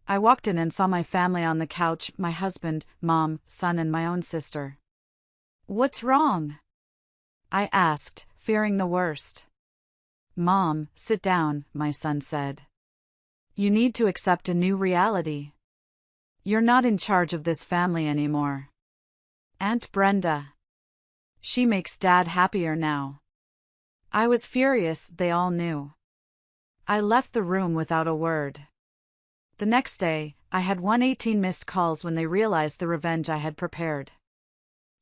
I walked in and saw my family on the couch, my husband, mom, son and my own sister. "What's wrong?" I asked, fearing the worst. "Mom, sit down," my son said. "You need to accept a new reality. You're not in charge of this family anymore. Aunt Brenda. She makes Dad happier now." I was furious, they all knew. I left the room without a word. The next day, I had 118 missed calls when they realized the revenge I had prepared.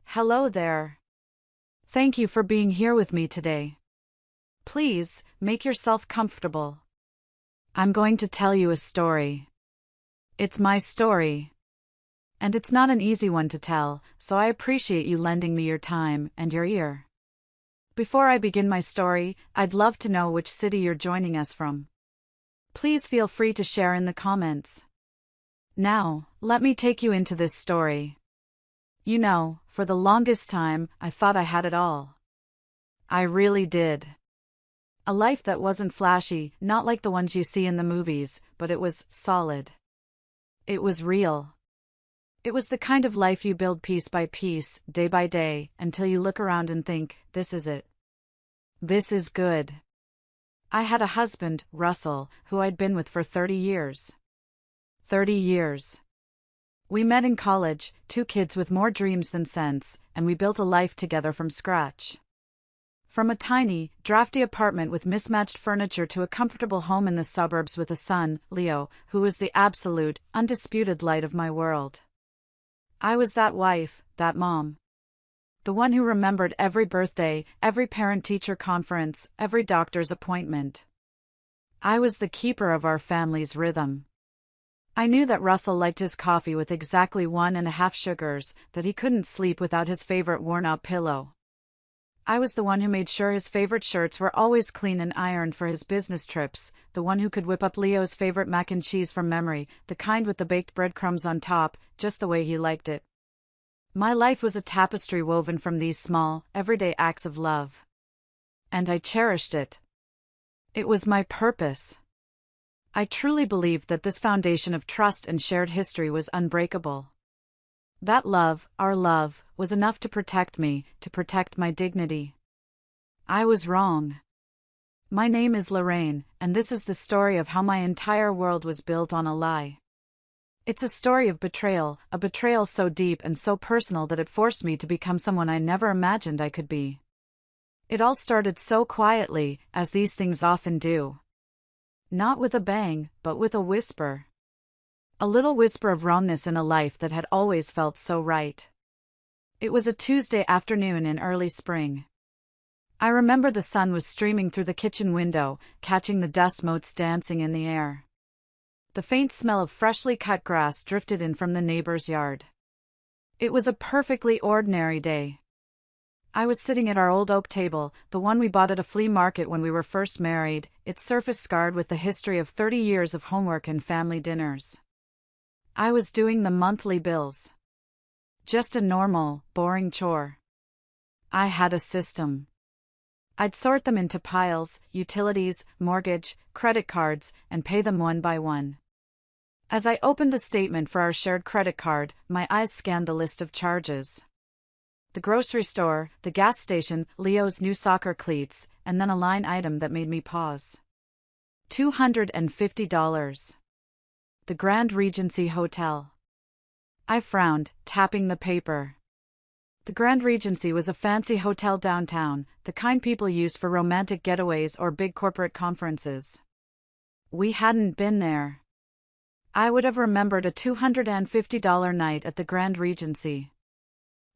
"Hello there. Thank you for being here with me today. Please, make yourself comfortable. I'm going to tell you a story. It's my story. And it's not an easy one to tell, so I appreciate you lending me your time and your ear. Before I begin my story, I'd love to know which city you're joining us from. Please feel free to share in the comments. Now, let me take you into this story. You know, for the longest time, I thought I had it all. I really did. A life that wasn't flashy, not like the ones you see in the movies, but it was solid. It was real. It was the kind of life you build piece by piece, day by day, until you look around and think, this is it. This is good. I had a husband, Russell, who I'd been with for 30 years. 30 years. We met in college, two kids with more dreams than sense, and we built a life together from scratch. From a tiny, drafty apartment with mismatched furniture to a comfortable home in the suburbs with a son, Leo, who was the absolute, undisputed light of my world. I was that wife, that mom. The one who remembered every birthday, every parent-teacher conference, every doctor's appointment. I was the keeper of our family's rhythm. I knew that Russell liked his coffee with exactly 1.5 sugars, that he couldn't sleep without his favorite worn-out pillow. I was the one who made sure his favorite shirts were always clean and ironed for his business trips, the one who could whip up Leo's favorite mac and cheese from memory, the kind with the baked breadcrumbs on top, just the way he liked it. My life was a tapestry woven from these small, everyday acts of love. And I cherished it. It was my purpose. I truly believed that this foundation of trust and shared history was unbreakable. That love, our love, was enough to protect me, to protect my dignity. I was wrong. My name is Lorraine, and this is the story of how my entire world was built on a lie. It's a story of betrayal, a betrayal so deep and so personal that it forced me to become someone I never imagined I could be. It all started so quietly, as these things often do. Not with a bang, but with a whisper. A little whisper of wrongness in a life that had always felt so right. It was a Tuesday afternoon in early spring. I remember the sun was streaming through the kitchen window, catching the dust motes dancing in the air. The faint smell of freshly cut grass drifted in from the neighbor's yard. It was a perfectly ordinary day. I was sitting at our old oak table, the one we bought at a flea market when we were first married, its surface scarred with the history of 30 years of homework and family dinners. I was doing the monthly bills. Just a normal, boring chore. I had a system. I'd sort them into piles, utilities, mortgage, credit cards, and pay them one by one. As I opened the statement for our shared credit card, my eyes scanned the list of charges. The grocery store, the gas station, Leo's new soccer cleats, and then a line item that made me pause. $250. The Grand Regency Hotel. I frowned, tapping the paper. The Grand Regency was a fancy hotel downtown, the kind people used for romantic getaways or big corporate conferences. We hadn't been there. I would have remembered a $250 night at the Grand Regency.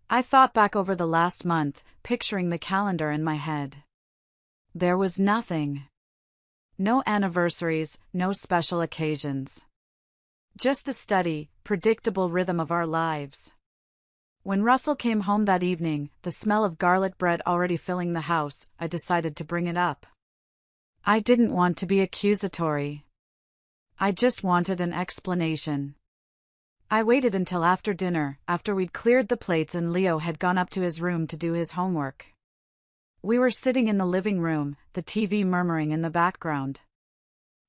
I thought back over the last month, picturing the calendar in my head. There was nothing. No anniversaries, no special occasions. Just the steady, predictable rhythm of our lives. When Russell came home that evening, the smell of garlic bread already filling the house, I decided to bring it up. I didn't want to be accusatory. I just wanted an explanation. I waited until after dinner, after we'd cleared the plates and Leo had gone up to his room to do his homework. We were sitting in the living room, the TV murmuring in the background.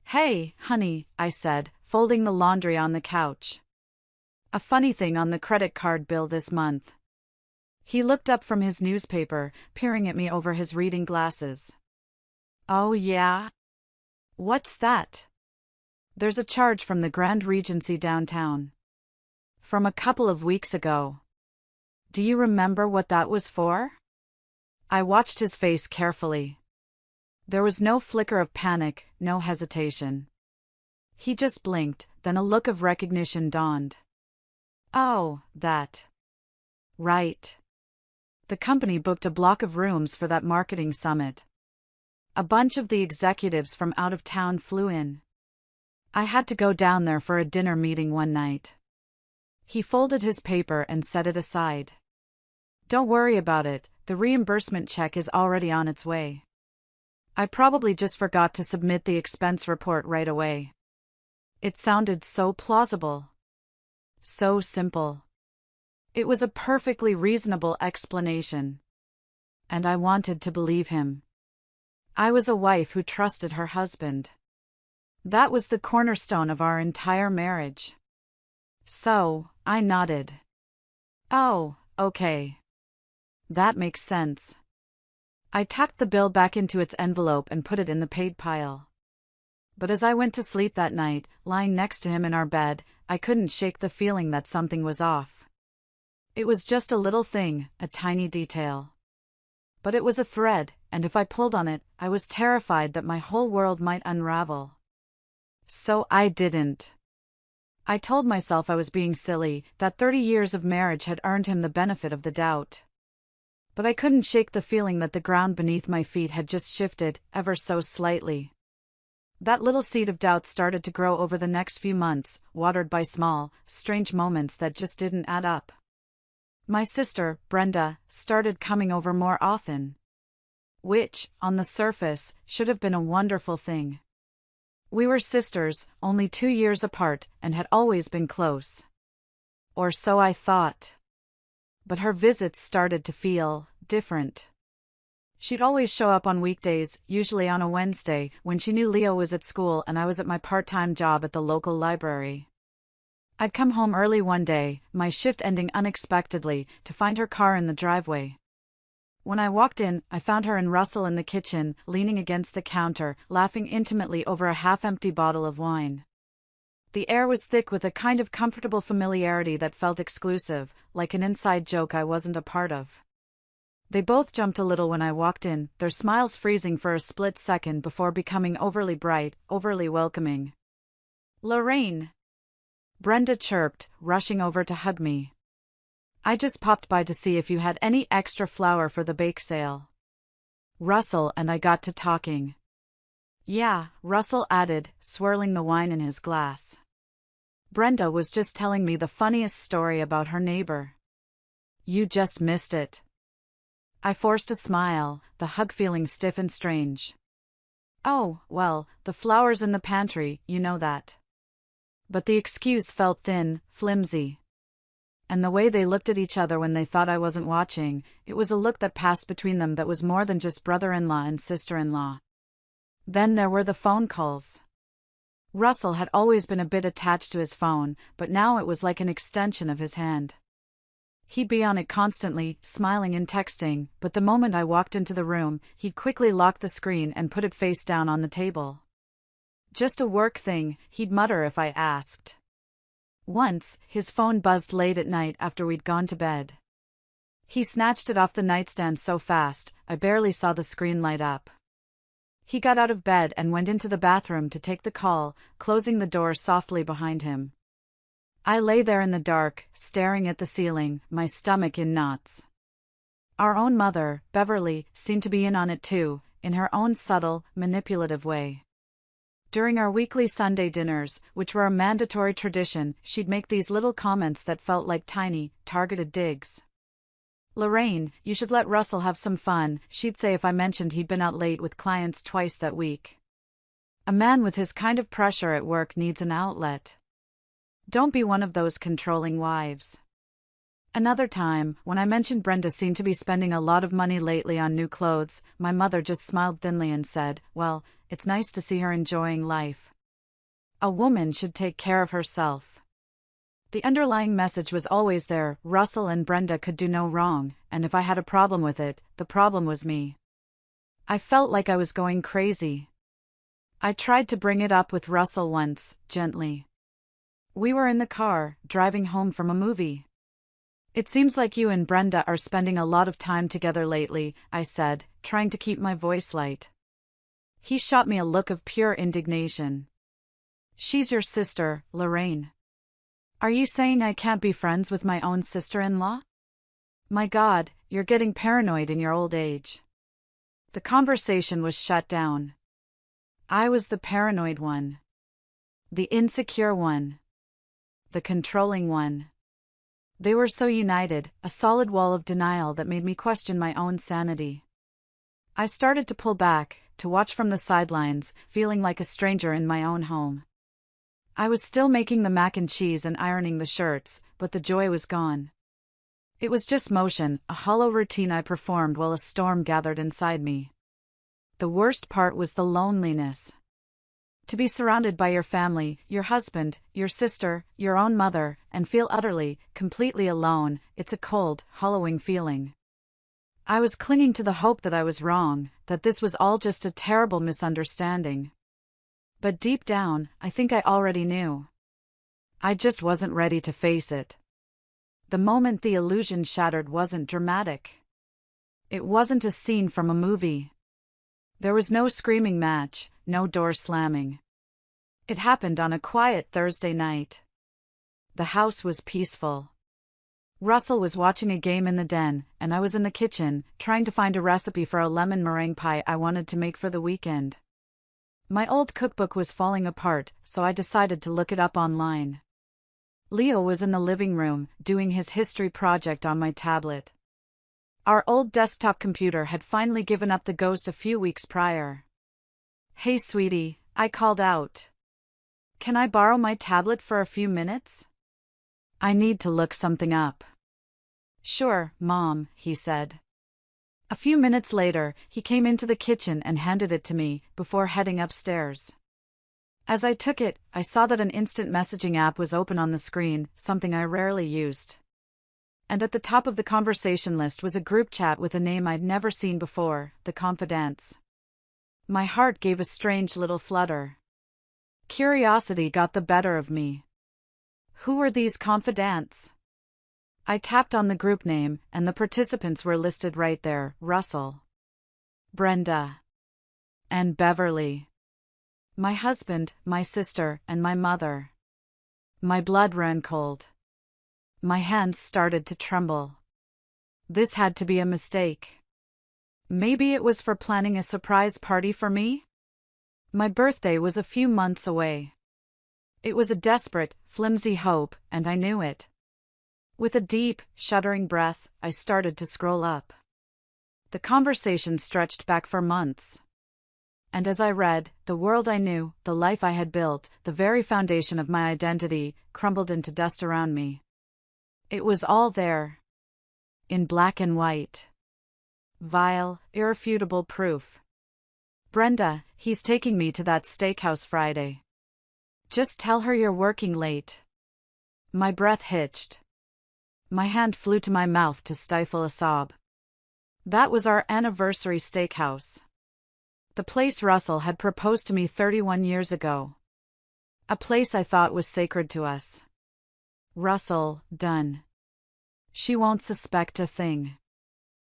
"Hey, honey," I said, folding the laundry on the couch. A funny thing on the credit card bill this month. He looked up from his newspaper, peering at me over his reading glasses. Oh yeah? What's that? There's a charge from the Grand Regency downtown. From a couple of weeks ago. Do you remember what that was for? I watched his face carefully. There was no flicker of panic, no hesitation. He just blinked, then a look of recognition dawned. Oh, that. Right. The company booked a block of rooms for that marketing summit. A bunch of the executives from out of town flew in. I had to go down there for a dinner meeting one night. He folded his paper and set it aside. Don't worry about it, the reimbursement check is already on its way. I probably just forgot to submit the expense report right away. It sounded so plausible. So simple. It was a perfectly reasonable explanation. And I wanted to believe him. I was a wife who trusted her husband. That was the cornerstone of our entire marriage. So, I nodded. Oh, okay. That makes sense. I tucked the bill back into its envelope and put it in the paid pile. But as I went to sleep that night, lying next to him in our bed, I couldn't shake the feeling that something was off. It was just a little thing, a tiny detail. But it was a thread, and if I pulled on it, I was terrified that my whole world might unravel. So I didn't. I told myself I was being silly, that 30 years of marriage had earned him the benefit of the doubt. But I couldn't shake the feeling that the ground beneath my feet had just shifted, ever so slightly. That little seed of doubt started to grow over the next few months, watered by small, strange moments that just didn't add up. My sister, Brenda, started coming over more often. Which, on the surface, should have been a wonderful thing. We were sisters, only 2 years apart, and had always been close. Or so I thought. But her visits started to feel different. She'd always show up on weekdays, usually on a Wednesday, when she knew Leo was at school and I was at my part-time job at the local library. I'd come home early one day, my shift ending unexpectedly, to find her car in the driveway. When I walked in, I found her and Russell in the kitchen, leaning against the counter, laughing intimately over a half-empty bottle of wine. The air was thick with a kind of comfortable familiarity that felt exclusive, like an inside joke I wasn't a part of. They both jumped a little when I walked in, their smiles freezing for a split second before becoming overly bright, overly welcoming. "Lorraine!" Brenda chirped, rushing over to hug me. "I just popped by to see if you had any extra flour for the bake sale." Russell and I got to talking. "Yeah," Russell added, swirling the wine in his glass. "Brenda was just telling me the funniest story about her neighbor. You just missed it." I forced a smile, the hug feeling stiff and strange. "Oh, well, the flour's in the pantry, you know that." But the excuse felt thin, flimsy. And the way they looked at each other when they thought I wasn't watching, it was a look that passed between them that was more than just brother-in-law and sister-in-law. Then there were the phone calls. Russell had always been a bit attached to his phone, but now it was like an extension of his hand. He'd be on it constantly, smiling and texting, but the moment I walked into the room, he'd quickly lock the screen and put it face down on the table. "Just a work thing," he'd mutter if I asked. Once, his phone buzzed late at night after we'd gone to bed. He snatched it off the nightstand so fast, I barely saw the screen light up. He got out of bed and went into the bathroom to take the call, closing the door softly behind him. I lay there in the dark, staring at the ceiling, my stomach in knots. Our own mother, Beverly, seemed to be in on it too, in her own subtle, manipulative way. During our weekly Sunday dinners, which were a mandatory tradition, she'd make these little comments that felt like tiny, targeted digs. "Lorraine, you should let Russell have some fun," she'd say if I mentioned he'd been out late with clients twice that week. "A man with his kind of pressure at work needs an outlet. Don't be one of those controlling wives." Another time, when I mentioned Brenda seemed to be spending a lot of money lately on new clothes, my mother just smiled thinly and said, "Well, it's nice to see her enjoying life." A woman should take care of herself. The underlying message was always there: Russell and Brenda could do no wrong, and if I had a problem with it, the problem was me. I felt like I was going crazy. I tried to bring it up with Russell once, gently. We were in the car, driving home from a movie. "It seems like you and Brenda are spending a lot of time together lately," I said, trying to keep my voice light. He shot me a look of pure indignation. "She's your sister, Lorraine. Are you saying I can't be friends with my own sister-in-law? My God, you're getting paranoid in your old age." The conversation was shut down. I was the paranoid one. The insecure one. The controlling one. They were so united, a solid wall of denial that made me question my own sanity. I started to pull back, to watch from the sidelines, feeling like a stranger in my own home. I was still making the mac and cheese and ironing the shirts, but the joy was gone. It was just motion, a hollow routine I performed while a storm gathered inside me. The worst part was the loneliness. To be surrounded by your family, your husband, your sister, your own mother, and feel utterly, completely alone, it's a cold, hollowing feeling. I was clinging to the hope that I was wrong, that this was all just a terrible misunderstanding. But deep down, I think I already knew. I just wasn't ready to face it. The moment the illusion shattered wasn't dramatic. It wasn't a scene from a movie. There was no screaming match, no door slamming. It happened on a quiet Thursday night. The house was peaceful. Russell was watching a game in the den, and I was in the kitchen, trying to find a recipe for a lemon meringue pie I wanted to make for the weekend. My old cookbook was falling apart, so I decided to look it up online. Leo was in the living room, doing his history project on my tablet. Our old desktop computer had finally given up the ghost a few weeks prior. "Hey sweetie," I called out. "Can I borrow my tablet for a few minutes? I need to look something up." "Sure, Mom," he said. A few minutes later, he came into the kitchen and handed it to me, before heading upstairs. As I took it, I saw that an instant messaging app was open on the screen, something I rarely used. And at the top of the conversation list was a group chat with a name I'd never seen before, The Confidants. My heart gave a strange little flutter. Curiosity got the better of me. Who were these confidants? I tapped on the group name, and the participants were listed right there: Russell, Brenda, and Beverly. My husband, my sister, and my mother. My blood ran cold. My hands started to tremble. This had to be a mistake. Maybe it was for planning a surprise party for me? My birthday was a few months away. It was a desperate, flimsy hope, and I knew it. With a deep, shuddering breath, I started to scroll up. The conversation stretched back for months. And as I read, the world I knew, the life I had built, the very foundation of my identity, crumbled into dust around me. It was all there. In black and white. Vile, irrefutable proof. "Brenda, he's taking me to that steakhouse Friday. Just tell her you're working late." My breath hitched. My hand flew to my mouth to stifle a sob. That was our anniversary steakhouse. The place Russell had proposed to me 31 years ago. A place I thought was sacred to us. Russell, done. She won't suspect a thing.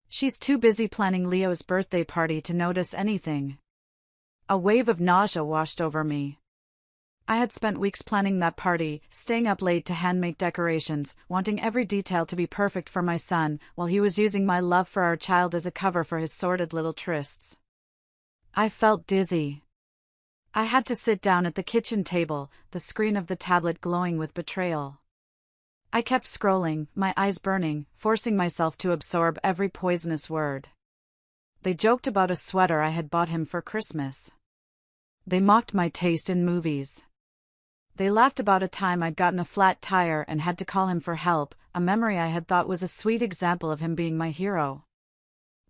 She's too busy planning Leo's birthday party to notice anything. A wave of nausea washed over me. I had spent weeks planning that party, staying up late to hand-make decorations, wanting every detail to be perfect for my son, while he was using my love for our child as a cover for his sordid little trysts. I felt dizzy. I had to sit down at the kitchen table, the screen of the tablet glowing with betrayal. I kept scrolling, my eyes burning, forcing myself to absorb every poisonous word. They joked about a sweater I had bought him for Christmas. They mocked my taste in movies. They laughed about a time I'd gotten a flat tire and had to call him for help, a memory I had thought was a sweet example of him being my hero.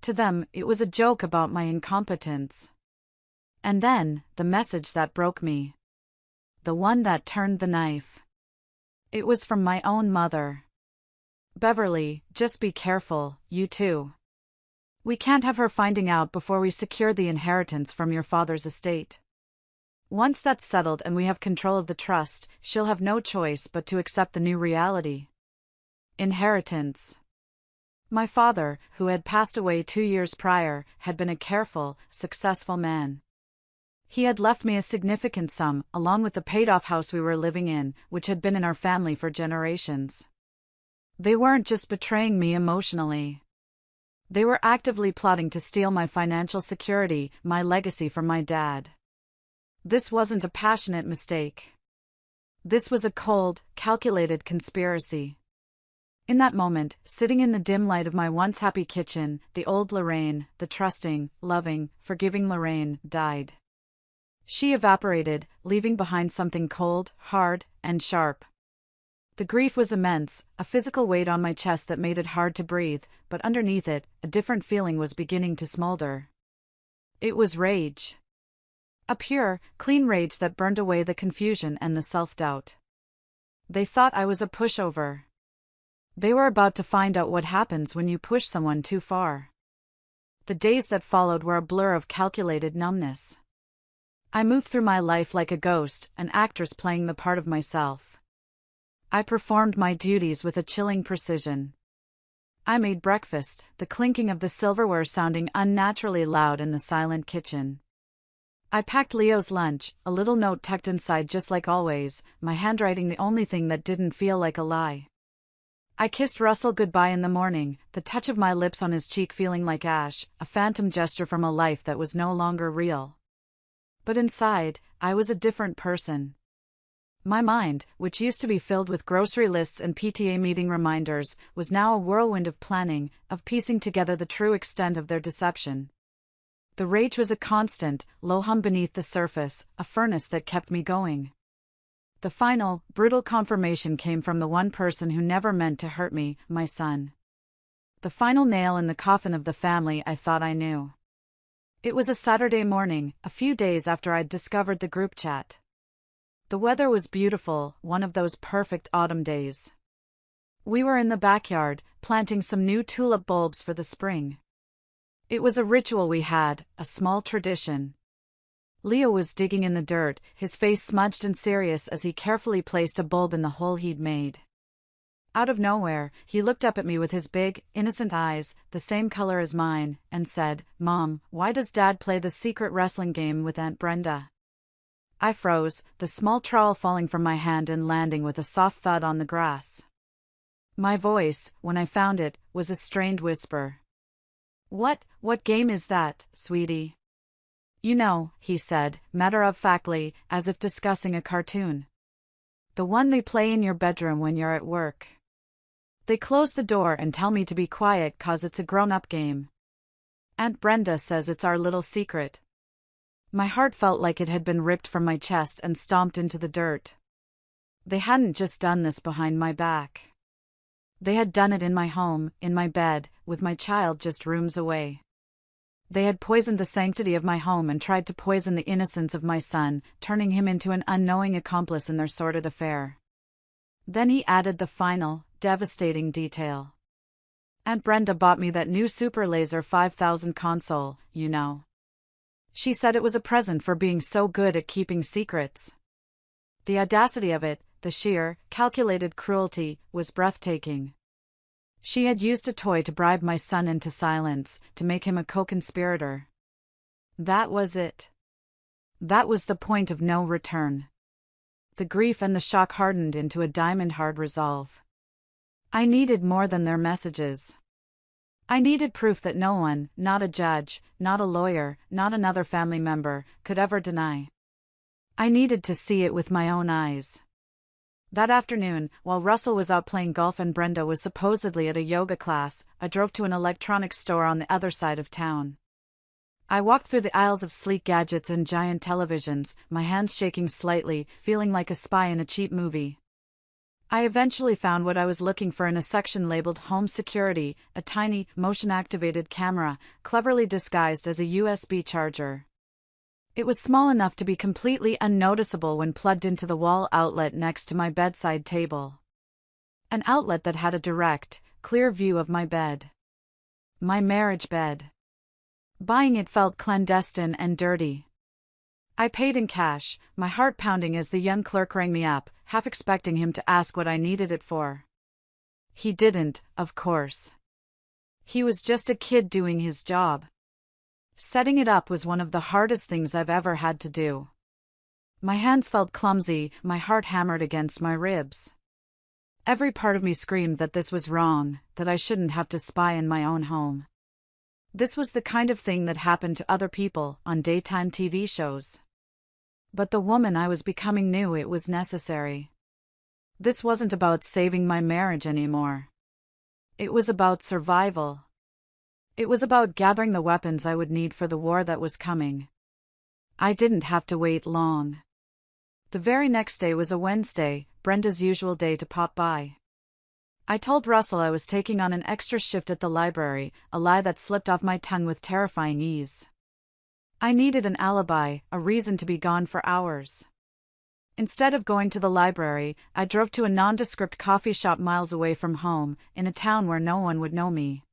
To them, it was a joke about my incompetence. And then, the message that broke me. the one that turned the knife. It was from my own mother. "Beverly, just be careful, you too. We can't have her finding out before we secure the inheritance from your father's estate. Once that's settled and we have control of the trust, she'll have no choice but to accept the new reality. Inheritance." My father, who had passed away 2 years prior, had been a careful, successful man. He had left me a significant sum, along with the paid-off house we were living in, which had been in our family for generations. They weren't just betraying me emotionally. They were actively plotting to steal my financial security, my legacy from my dad. This wasn't a passionate mistake. This was a cold, calculated conspiracy. In that moment, sitting in the dim light of my once happy kitchen, the old Lorraine, the trusting, loving, forgiving Lorraine, died. She evaporated, leaving behind something cold, hard, and sharp. The grief was immense, a physical weight on my chest that made it hard to breathe, but underneath it, a different feeling was beginning to smolder. It was rage. A pure, clean rage that burned away the confusion and the self-doubt. They thought I was a pushover. They were about to find out what happens when you push someone too far. The days that followed were a blur of calculated numbness. I moved through my life like a ghost, an actress playing the part of myself. I performed my duties with a chilling precision. I made breakfast, the clinking of the silverware sounding unnaturally loud in the silent kitchen. I packed Leo's lunch, a little note tucked inside just like always, my handwriting the only thing that didn't feel like a lie. I kissed Russell goodbye in the morning, the touch of my lips on his cheek feeling like ash, a phantom gesture from a life that was no longer real. But inside, I was a different person. My mind, which used to be filled with grocery lists and PTA meeting reminders, was now a whirlwind of planning, of piecing together the true extent of their deception. The rage was a constant, low hum beneath the surface, a furnace that kept me going. The final, brutal confirmation came from the one person who never meant to hurt me, my son. The final nail in the coffin of the family I thought I knew. It was a Saturday morning, a few days after I'd discovered the group chat. The weather was beautiful, one of those perfect autumn days. We were in the backyard, planting some new tulip bulbs for the spring. It was a ritual we had, a small tradition. Leo was digging in the dirt, his face smudged and serious as he carefully placed a bulb in the hole he'd made. Out of nowhere, he looked up at me with his big, innocent eyes, the same color as mine, and said, "Mom, why does Dad play the secret wrestling game with Aunt Brenda?" I froze, the small trowel falling from my hand and landing with a soft thud on the grass. My voice, when I found it, was a strained whisper. What game is that, sweetie?" "You know," he said, matter-of-factly, as if discussing a cartoon. "The one they play in your bedroom when you're at work. They close the door and tell me to be quiet 'cause it's a grown-up game. Aunt Brenda says it's our little secret." My heart felt like it had been ripped from my chest and stomped into the dirt. They hadn't just done this behind my back. They had done it in my home, in my bed, with my child just rooms away. They had poisoned the sanctity of my home and tried to poison the innocence of my son, turning him into an unknowing accomplice in their sordid affair. Then he added the final, devastating detail. Aunt Brenda bought me that new Super Laser 5000 console, you know. She said it was a present for being so good at keeping secrets. The audacity of it, the sheer, calculated cruelty, was breathtaking. She had used a toy to bribe my son into silence, to make him a co-conspirator. That was it. That was the point of no return. The grief and the shock hardened into a diamond-hard resolve. I needed more than their messages. I needed proof that no one, not a judge, not a lawyer, not another family member, could ever deny. I needed to see it with my own eyes. That afternoon, while Russell was out playing golf and Brenda was supposedly at a yoga class, I drove to an electronics store on the other side of town. I walked through the aisles of sleek gadgets and giant televisions, my hands shaking slightly, feeling like a spy in a cheap movie. I eventually found what I was looking for in a section labeled Home Security, a tiny, motion-activated camera, cleverly disguised as a USB charger. It was small enough to be completely unnoticeable when plugged into the wall outlet next to my bedside table. An outlet that had a direct, clear view of my bed. My marriage bed. Buying it felt clandestine and dirty. I paid in cash, my heart pounding as the young clerk rang me up, half expecting him to ask what I needed it for. He didn't, of course. He was just a kid doing his job. Setting it up was one of the hardest things I've ever had to do. My hands felt clumsy, my heart hammered against my ribs. Every part of me screamed that this was wrong, that I shouldn't have to spy in my own home. This was the kind of thing that happened to other people on daytime TV shows. But the woman I was becoming knew it was necessary. This wasn't about saving my marriage anymore. It was about survival. It was about gathering the weapons I would need for the war that was coming. I didn't have to wait long. The very next day was a Wednesday, Brenda's usual day to pop by. I told Russell I was taking on an extra shift at the library, a lie that slipped off my tongue with terrifying ease. I needed an alibi, a reason to be gone for hours. Instead of going to the library, I drove to a nondescript coffee shop miles away from home, in a town where no one would know me.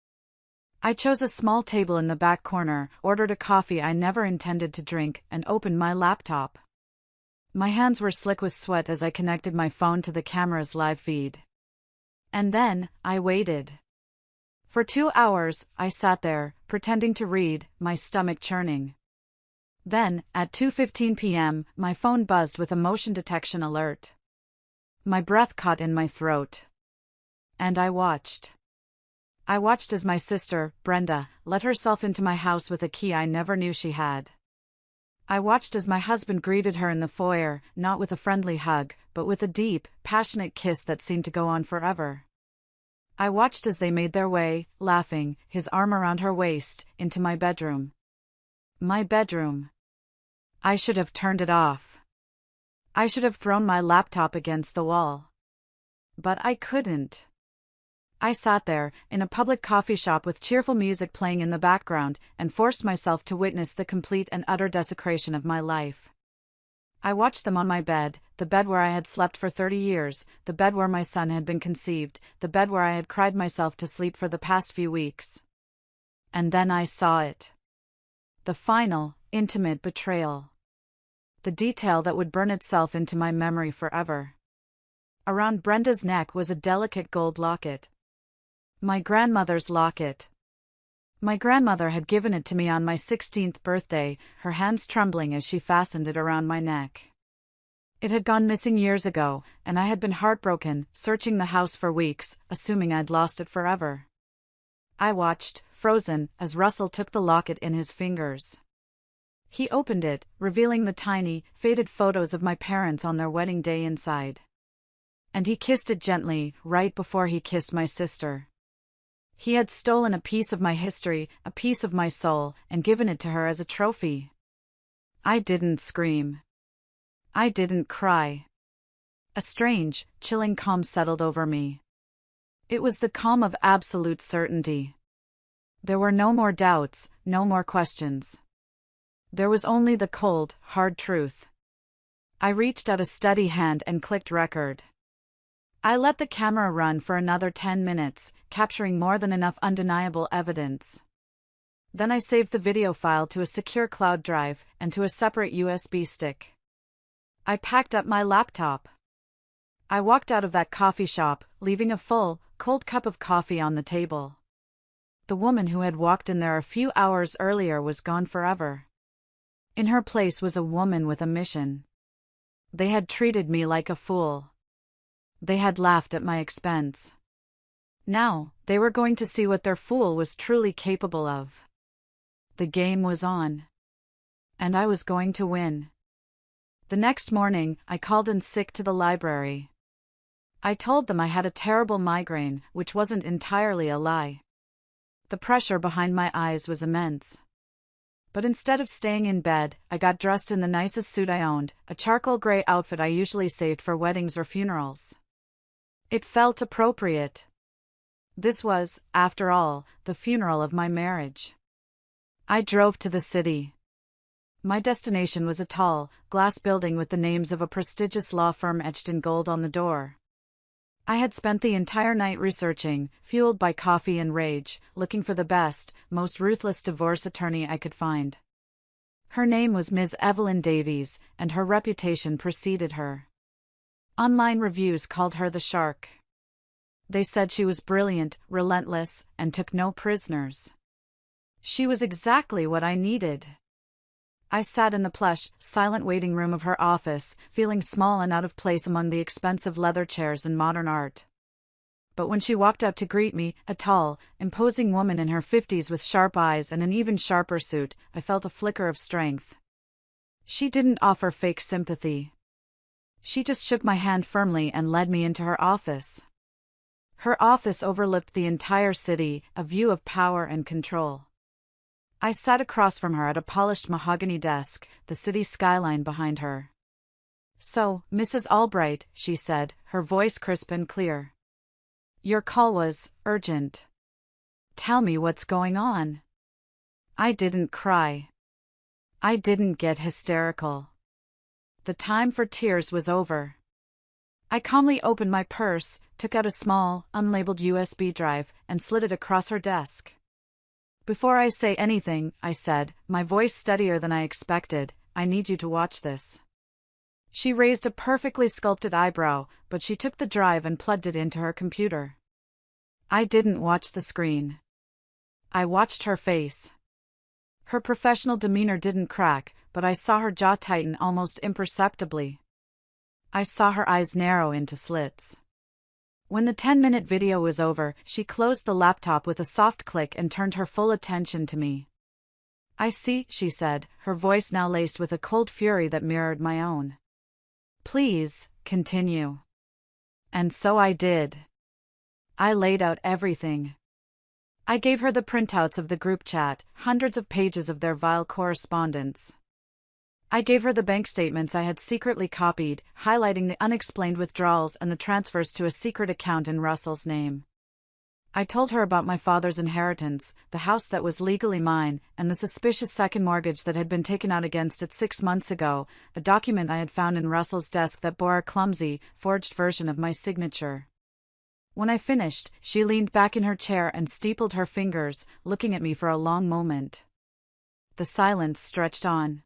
I chose a small table in the back corner, ordered a coffee I never intended to drink, and opened my laptop. My hands were slick with sweat as I connected my phone to the camera's live feed. And then, I waited. For 2 hours, I sat there, pretending to read, my stomach churning. Then, at 2:15 p.m., my phone buzzed with a motion detection alert. My breath caught in my throat. And I watched. I watched as my sister, Brenda, let herself into my house with a key I never knew she had. I watched as my husband greeted her in the foyer, not with a friendly hug, but with a deep, passionate kiss that seemed to go on forever. I watched as they made their way, laughing, his arm around her waist, into my bedroom. My bedroom. I should have turned it off. I should have thrown my laptop against the wall. But I couldn't. I sat there, in a public coffee shop with cheerful music playing in the background, and forced myself to witness the complete and utter desecration of my life. I watched them on my bed, the bed where I had slept for 30 years, the bed where my son had been conceived, the bed where I had cried myself to sleep for the past few weeks. And then I saw it. The final, intimate betrayal. The detail that would burn itself into my memory forever. Around Brenda's neck was a delicate gold locket. My grandmother's locket. My grandmother had given it to me on my 16th birthday, her hands trembling as she fastened it around my neck. It had gone missing years ago, and I had been heartbroken, searching the house for weeks, assuming I'd lost it forever. I watched, frozen, as Russell took the locket in his fingers. He opened it, revealing the tiny, faded photos of my parents on their wedding day inside. And he kissed it gently, right before he kissed my sister. He had stolen a piece of my history, a piece of my soul, and given it to her as a trophy. I didn't scream. I didn't cry. A strange, chilling calm settled over me. It was the calm of absolute certainty. There were no more doubts, no more questions. There was only the cold, hard truth. I reached out a steady hand and clicked record. I let the camera run for another 10 minutes, capturing more than enough undeniable evidence. Then I saved the video file to a secure cloud drive, and to a separate USB stick. I packed up my laptop. I walked out of that coffee shop, leaving a full, cold cup of coffee on the table. The woman who had walked in there a few hours earlier was gone forever. In her place was a woman with a mission. They had treated me like a fool. They had laughed at my expense. Now, they were going to see what their fool was truly capable of. The game was on. And I was going to win. The next morning, I called in sick to the library. I told them I had a terrible migraine, which wasn't entirely a lie. The pressure behind my eyes was immense. But instead of staying in bed, I got dressed in the nicest suit I owned, a charcoal gray outfit I usually saved for weddings or funerals. It felt appropriate. This was, after all, the funeral of my marriage. I drove to the city. My destination was a tall, glass building with the names of a prestigious law firm etched in gold on the door. I had spent the entire night researching, fueled by coffee and rage, looking for the best, most ruthless divorce attorney I could find. Her name was Ms. Evelyn Davies, and her reputation preceded her. Online reviews called her the Shark. They said she was brilliant, relentless, and took no prisoners. She was exactly what I needed. I sat in the plush, silent waiting room of her office, feeling small and out of place among the expensive leather chairs and modern art. But when she walked up to greet me, a tall, imposing woman in her 50s with sharp eyes and an even sharper suit, I felt a flicker of strength. She didn't offer fake sympathy. She just shook my hand firmly and led me into her office. Her office overlooked the entire city, a view of power and control. I sat across from her at a polished mahogany desk, the city skyline behind her. "So, Mrs. Albright," she said, her voice crisp and clear. "Your call was urgent. Tell me what's going on." I didn't cry. I didn't get hysterical. The time for tears was over. I calmly opened my purse, took out a small, unlabeled USB drive, and slid it across her desk. "Before I say anything," I said, my voice steadier than I expected, "I need you to watch this." She raised a perfectly sculpted eyebrow, but she took the drive and plugged it into her computer. I didn't watch the screen. I watched her face. Her professional demeanor didn't crack, but I saw her jaw tighten almost imperceptibly. I saw her eyes narrow into slits. When the 10-minute video was over, she closed the laptop with a soft click and turned her full attention to me. "I see," she said, her voice now laced with a cold fury that mirrored my own. "Please, continue." And so I did. I laid out everything. I gave her the printouts of the group chat, hundreds of pages of their vile correspondence. I gave her the bank statements I had secretly copied, highlighting the unexplained withdrawals and the transfers to a secret account in Russell's name. I told her about my father's inheritance, the house that was legally mine, and the suspicious second mortgage that had been taken out against it 6 months ago, a document I had found in Russell's desk that bore a clumsy, forged version of my signature. When I finished, she leaned back in her chair and steepled her fingers, looking at me for a long moment. The silence stretched on.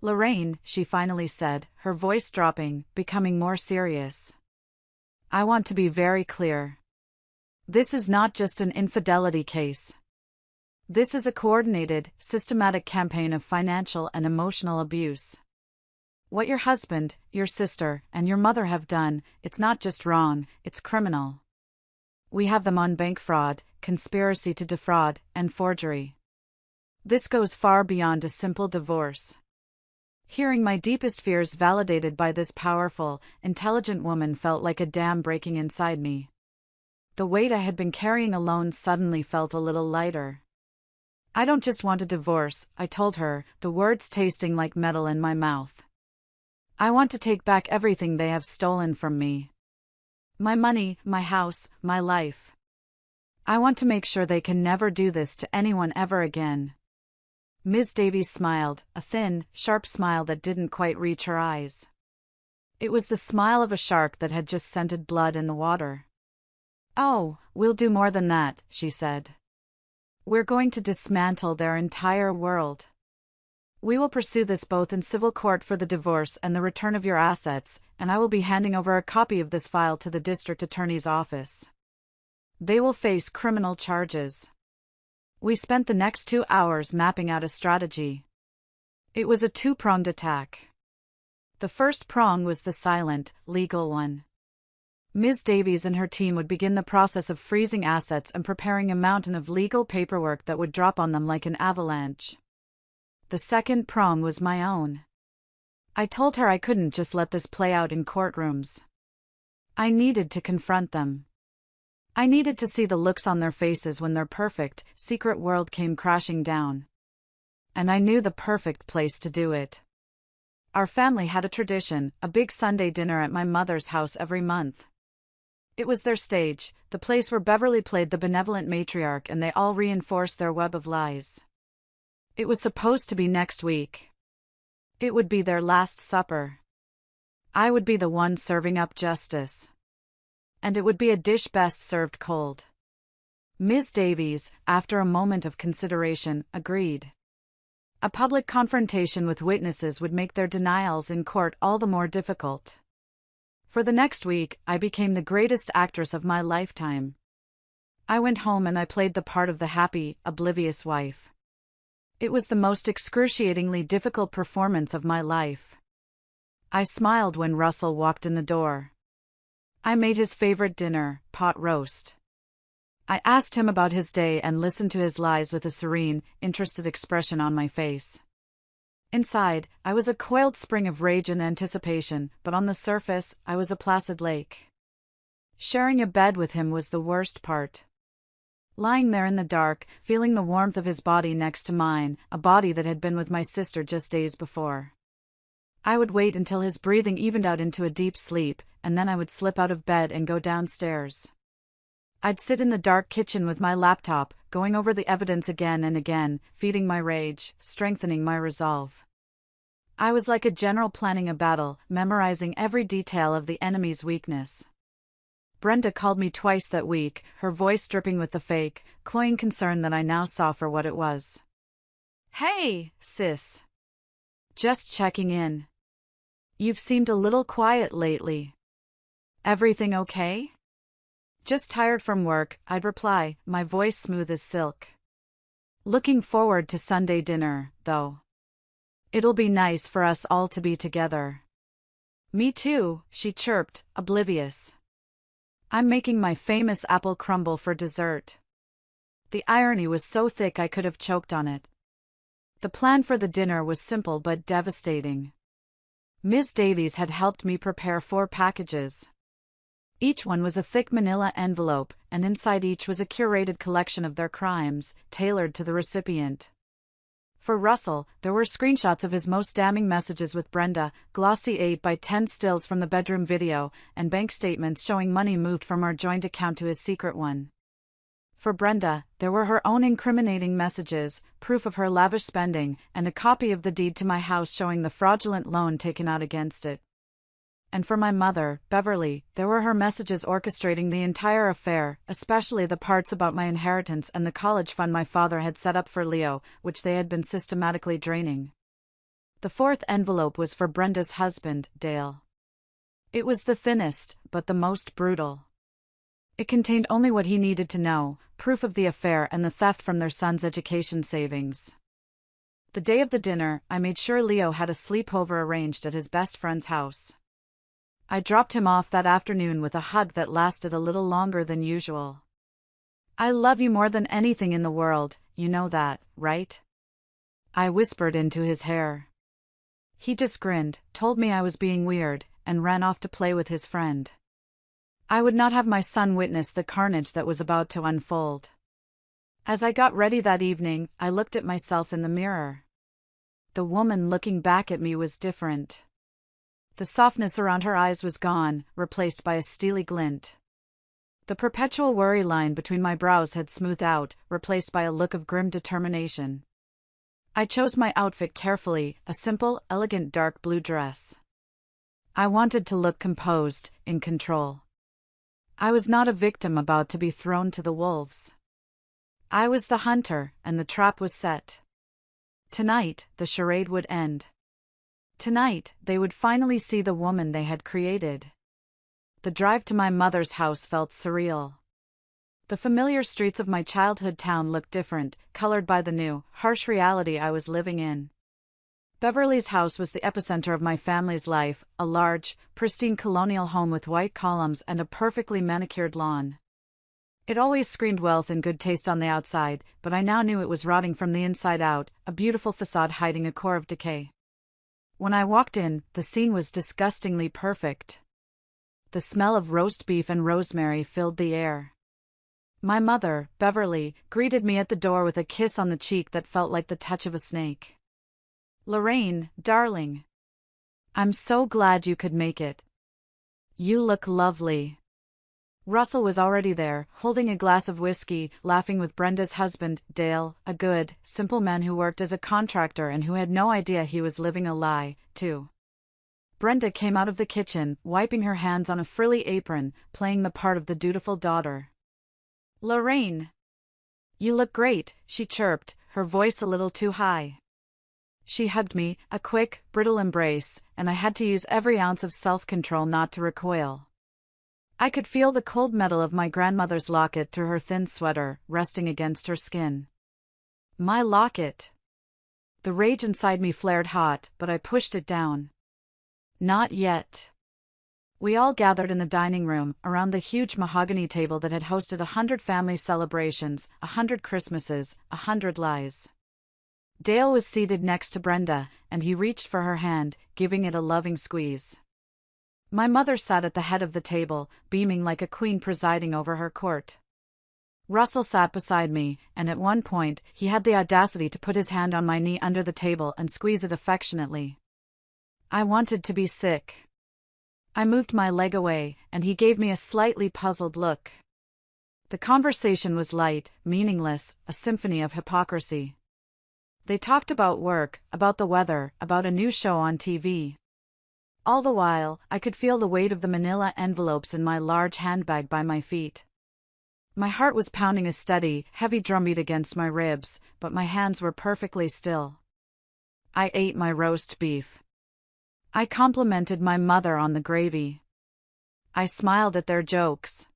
"Lorraine," she finally said, her voice dropping, becoming more serious. "I want to be very clear. This is not just an infidelity case. This is a coordinated, systematic campaign of financial and emotional abuse. What your husband, your sister, and your mother have done, it's not just wrong, it's criminal. We have them on bank fraud, conspiracy to defraud, and forgery. This goes far beyond a simple divorce." Hearing my deepest fears validated by this powerful, intelligent woman felt like a dam breaking inside me. The weight I had been carrying alone suddenly felt a little lighter. "I don't just want a divorce," I told her, the words tasting like metal in my mouth. "I want to take back everything they have stolen from me. My money, my house, my life. I want to make sure they can never do this to anyone ever again." Ms. Davies smiled, a thin, sharp smile that didn't quite reach her eyes. It was the smile of a shark that had just scented blood in the water. "Oh, we'll do more than that," she said. "We're going to dismantle their entire world. We will pursue this both in civil court for the divorce and the return of your assets, and I will be handing over a copy of this file to the district attorney's office. They will face criminal charges." We spent the next 2 hours mapping out a strategy. It was a two-pronged attack. The first prong was the silent, legal one. Ms. Davies and her team would begin the process of freezing assets and preparing a mountain of legal paperwork that would drop on them like an avalanche. The second prong was my own. I told her I couldn't just let this play out in courtrooms. I needed to confront them. I needed to see the looks on their faces when their perfect, secret world came crashing down. And I knew the perfect place to do it. Our family had a tradition, a big Sunday dinner at my mother's house every month. It was their stage, the place where Beverly played the benevolent matriarch and they all reinforced their web of lies. It was supposed to be next week. It would be their last supper. I would be the one serving up justice. And it would be a dish best served cold. Ms. Davies, after a moment of consideration, agreed. A public confrontation with witnesses would make their denials in court all the more difficult. For the next week, I became the greatest actress of my lifetime. I went home and I played the part of the happy, oblivious wife. It was the most excruciatingly difficult performance of my life. I smiled when Russell walked in the door. I made his favorite dinner, pot roast. I asked him about his day and listened to his lies with a serene, interested expression on my face. Inside, I was a coiled spring of rage and anticipation, but on the surface, I was a placid lake. Sharing a bed with him was the worst part. Lying there in the dark, feeling the warmth of his body next to mine, a body that had been with my sister just days before. I would wait until his breathing evened out into a deep sleep, and then I would slip out of bed and go downstairs. I'd sit in the dark kitchen with my laptop, going over the evidence again and again, feeding my rage, strengthening my resolve. I was like a general planning a battle, memorizing every detail of the enemy's weakness. Brenda called me twice that week, her voice dripping with the fake, cloying concern that I now saw for what it was. "Hey, sis. Just checking in. You've seemed a little quiet lately. Everything okay?" "Just tired from work," I'd reply, my voice smooth as silk. "Looking forward to Sunday dinner, though. It'll be nice for us all to be together." "Me too," she chirped, oblivious. "I'm making my famous apple crumble for dessert." The irony was so thick I could have choked on it. The plan for the dinner was simple but devastating. Ms. Davies had helped me prepare 4 packages. Each one was a thick manila envelope, and inside each was a curated collection of their crimes, tailored to the recipient. For Russell, there were screenshots of his most damning messages with Brenda, glossy 8x10 stills from the bedroom video, and bank statements showing money moved from our joint account to his secret one. For Brenda, there were her own incriminating messages, proof of her lavish spending, and a copy of the deed to my house showing the fraudulent loan taken out against it. And for my mother, Beverly, there were her messages orchestrating the entire affair, especially the parts about my inheritance and the college fund my father had set up for Leo, which they had been systematically draining. The 4th envelope was for Brenda's husband, Dale. It was the thinnest, but the most brutal. It contained only what he needed to know, proof of the affair and the theft from their son's education savings. The day of the dinner, I made sure Leo had a sleepover arranged at his best friend's house. I dropped him off that afternoon with a hug that lasted a little longer than usual. "I love you more than anything in the world, you know that, right?" I whispered into his hair. He just grinned, told me I was being weird, and ran off to play with his friend. I would not have my son witness the carnage that was about to unfold. As I got ready that evening, I looked at myself in the mirror. The woman looking back at me was different. The softness around her eyes was gone, replaced by a steely glint. The perpetual worry line between my brows had smoothed out, replaced by a look of grim determination. I chose my outfit carefully, a simple, elegant dark blue dress. I wanted to look composed, in control. I was not a victim about to be thrown to the wolves. I was the hunter, and the trap was set. Tonight, the charade would end. Tonight, they would finally see the woman they had created. The drive to my mother's house felt surreal. The familiar streets of my childhood town looked different, colored by the new, harsh reality I was living in. Beverly's house was the epicenter of my family's life, a large, pristine colonial home with white columns and a perfectly manicured lawn. It always screamed wealth and good taste on the outside, but I now knew it was rotting from the inside out, a beautiful facade hiding a core of decay. When I walked in, the scene was disgustingly perfect. The smell of roast beef and rosemary filled the air. My mother, Beverly, greeted me at the door with a kiss on the cheek that felt like the touch of a snake. "Lorraine, darling. I'm so glad you could make it. You look lovely." Russell was already there, holding a glass of whiskey, laughing with Brenda's husband, Dale, a good, simple man who worked as a contractor and who had no idea he was living a lie, too. Brenda came out of the kitchen, wiping her hands on a frilly apron, playing the part of the dutiful daughter. "Lorraine! You look great," she chirped, her voice a little too high. She hugged me, a quick, brittle embrace, and I had to use every ounce of self-control not to recoil. I could feel the cold metal of my grandmother's locket through her thin sweater, resting against her skin. My locket! The rage inside me flared hot, but I pushed it down. Not yet. We all gathered in the dining room, around the huge mahogany table that had hosted 100 family celebrations, 100 Christmases, 100 lies. Dale was seated next to Brenda, and he reached for her hand, giving it a loving squeeze. My mother sat at the head of the table, beaming like a queen presiding over her court. Russell sat beside me, and at one point, he had the audacity to put his hand on my knee under the table and squeeze it affectionately. I wanted to be sick. I moved my leg away, and he gave me a slightly puzzled look. The conversation was light, meaningless, a symphony of hypocrisy. They talked about work, about the weather, about a new show on TV. All the while, I could feel the weight of the manila envelopes in my large handbag by my feet. My heart was pounding a steady, heavy drumbeat against my ribs, but my hands were perfectly still. I ate my roast beef. I complimented my mother on the gravy. I smiled at their jokes.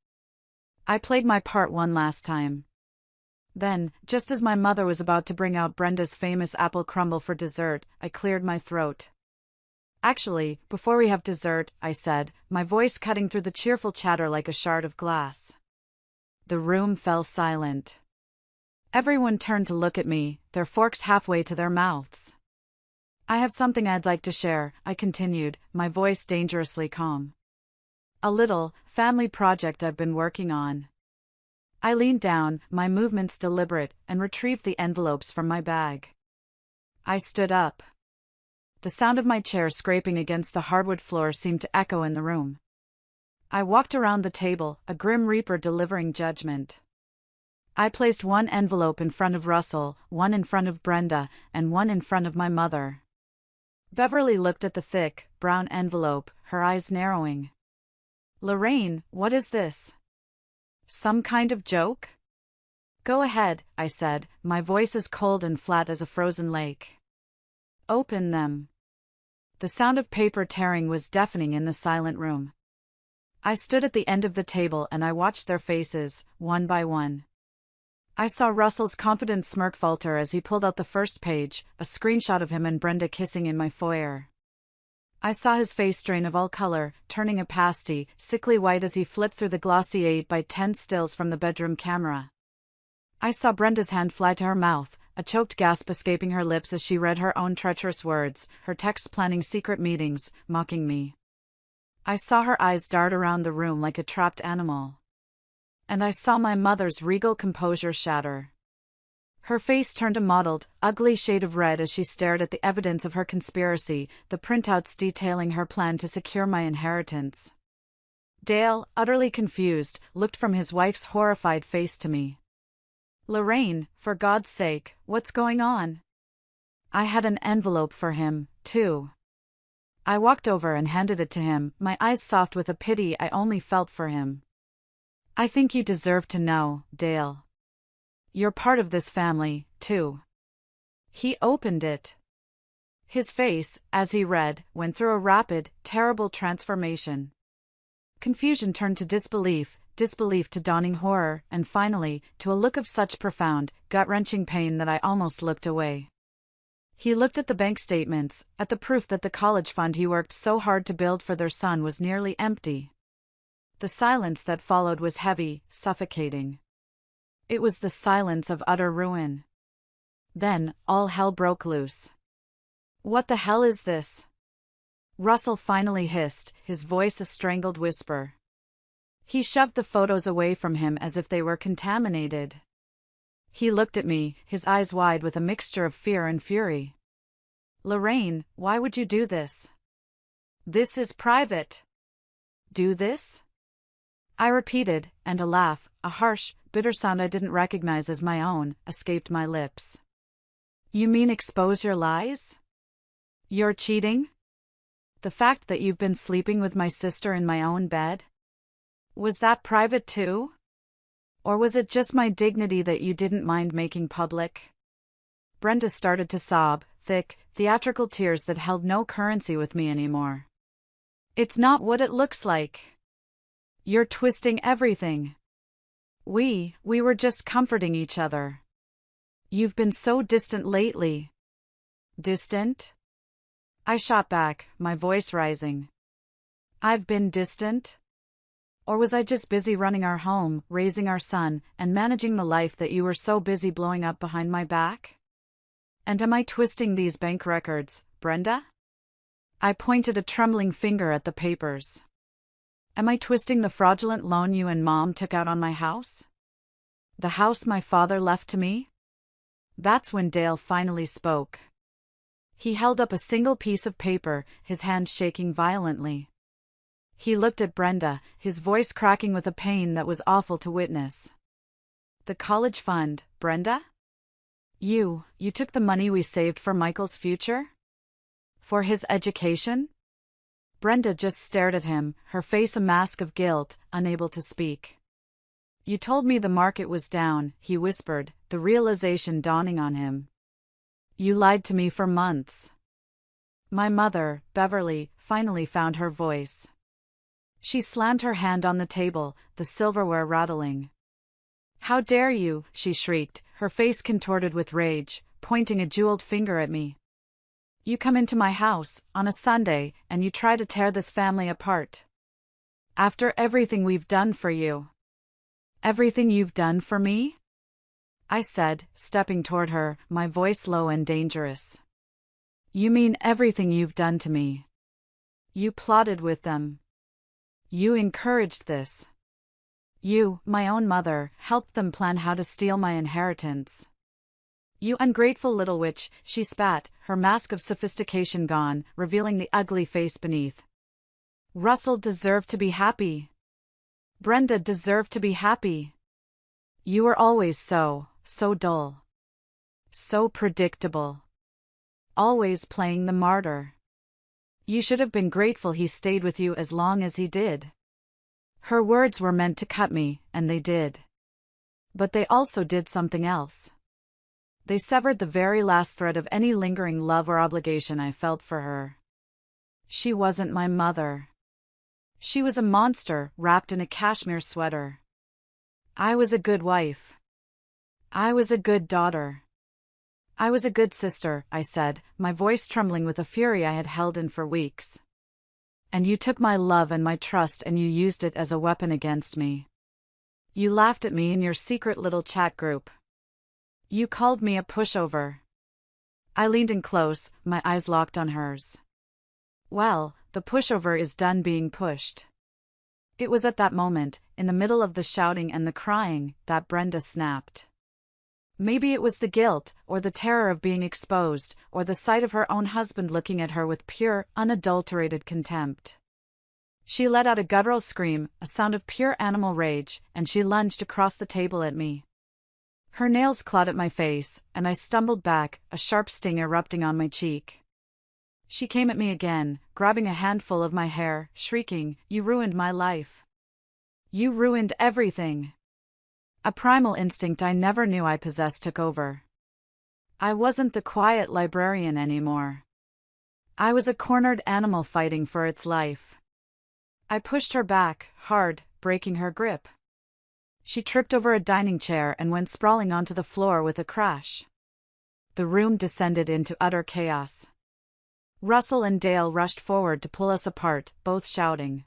I played my part one last time. Then, just as my mother was about to bring out Brenda's famous apple crumble for dessert, I cleared my throat. "Actually, before we have dessert," I said, my voice cutting through the cheerful chatter like a shard of glass. The room fell silent. Everyone turned to look at me, their forks halfway to their mouths. "I have something I'd like to share," I continued, my voice dangerously calm. "A little, family project I've been working on." I leaned down, my movements deliberate, and retrieved the envelopes from my bag. I stood up. The sound of my chair scraping against the hardwood floor seemed to echo in the room. I walked around the table, a grim reaper delivering judgment. I placed one envelope in front of Russell, one in front of Brenda, and one in front of my mother. Beverly looked at the thick, brown envelope, her eyes narrowing. "Lorraine, what is this? Some kind of joke?" "Go ahead," I said, my voice as cold and flat as a frozen lake. "Open them." The sound of paper tearing was deafening in the silent room. I stood at the end of the table and I watched their faces, one by one. I saw Russell's confident smirk falter as he pulled out the first page, a screenshot of him and Brenda kissing in my foyer. I saw his face drain of all color, turning a pasty, sickly white as he flipped through the glossy 8x10 stills from the bedroom camera. I saw Brenda's hand fly to her mouth, a choked gasp escaping her lips as she read her own treacherous words, her texts planning secret meetings, mocking me. I saw her eyes dart around the room like a trapped animal. And I saw my mother's regal composure shatter. Her face turned a mottled, ugly shade of red as she stared at the evidence of her conspiracy, the printouts detailing her plan to secure my inheritance. Dale, utterly confused, looked from his wife's horrified face to me. "Lorraine, for God's sake, what's going on?" I had an envelope for him, too. I walked over and handed it to him, my eyes soft with a pity I only felt for him. "I think you deserve to know, Dale. You're part of this family, too." He opened it. His face, as he read, went through a rapid, terrible transformation. Confusion turned to disbelief, disbelief to dawning horror, and finally, to a look of such profound, gut-wrenching pain that I almost looked away. He looked at the bank statements, at the proof that the college fund he worked so hard to build for their son was nearly empty. The silence that followed was heavy, suffocating. It was the silence of utter ruin. Then, all hell broke loose. "What the hell is this?" Russell finally hissed, his voice a strangled whisper. He shoved the photos away from him as if they were contaminated. He looked at me, his eyes wide with a mixture of fear and fury. "Lorraine, why would you do this? This is private." "Do this?" I repeated, and a laugh, a harsh, bitter sound I didn't recognize as my own, escaped my lips. You mean expose your lies? You're cheating? The fact that you've been sleeping with my sister in my own bed? Was that private too? Or was it just my dignity that you didn't mind making public? Brenda started to sob, thick, theatrical tears that held no currency with me anymore. It's not what it looks like. You're twisting everything. We were just comforting each other. You've been so distant lately. Distant? I shot back, my voice rising. I've been distant? Or was I just busy running our home, raising our son, and managing the life that you were so busy blowing up behind my back? And am I twisting these bank records, Brenda? I pointed a trembling finger at the papers. Am I twisting the fraudulent loan you and Mom took out on my house? The house my father left to me? That's when Dale finally spoke. He held up a single piece of paper, his hand shaking violently. He looked at Brenda, his voice cracking with a pain that was awful to witness. The college fund, Brenda? You took the money we saved for Michael's future? For his education? Brenda just stared at him, her face a mask of guilt, unable to speak. You told me the market was down, he whispered, the realization dawning on him. You lied to me for months. My mother, Beverly, finally found her voice. She slammed her hand on the table, the silverware rattling. How dare you, she shrieked, her face contorted with rage, pointing a jeweled finger at me. You come into my house, on a Sunday, and you try to tear this family apart. After everything we've done for you. Everything you've done for me? I said, stepping toward her, my voice low and dangerous. You mean everything you've done to me? You plotted with them. You encouraged this. You, my own mother, helped them plan how to steal my inheritance. You ungrateful little witch, she spat, her mask of sophistication gone, revealing the ugly face beneath. Russell deserved to be happy. Brenda deserved to be happy. You were always so dull. So predictable. Always playing the martyr. You should have been grateful he stayed with you as long as he did. Her words were meant to cut me, and they did. But they also did something else. They severed the very last thread of any lingering love or obligation I felt for her. She wasn't my mother. She was a monster wrapped in a cashmere sweater. I was a good wife. I was a good daughter. I was a good sister, I said, my voice trembling with a fury I had held in for weeks. And you took my love and my trust and you used it as a weapon against me. You laughed at me in your secret little chat group. You called me a pushover. I leaned in close, my eyes locked on hers. Well, the pushover is done being pushed. It was at that moment, in the middle of the shouting and the crying, that Brenda snapped. Maybe it was the guilt, or the terror of being exposed, or the sight of her own husband looking at her with pure, unadulterated contempt. She let out a guttural scream, a sound of pure animal rage, and she lunged across the table at me. Her nails clawed at my face, and I stumbled back, a sharp sting erupting on my cheek. She came at me again, grabbing a handful of my hair, shrieking, "You ruined my life. You ruined everything." A primal instinct I never knew I possessed took over. I wasn't the quiet librarian anymore. I was a cornered animal fighting for its life. I pushed her back, hard, breaking her grip. She tripped over a dining chair and went sprawling onto the floor with a crash. The room descended into utter chaos. Russell and Dale rushed forward to pull us apart, both shouting.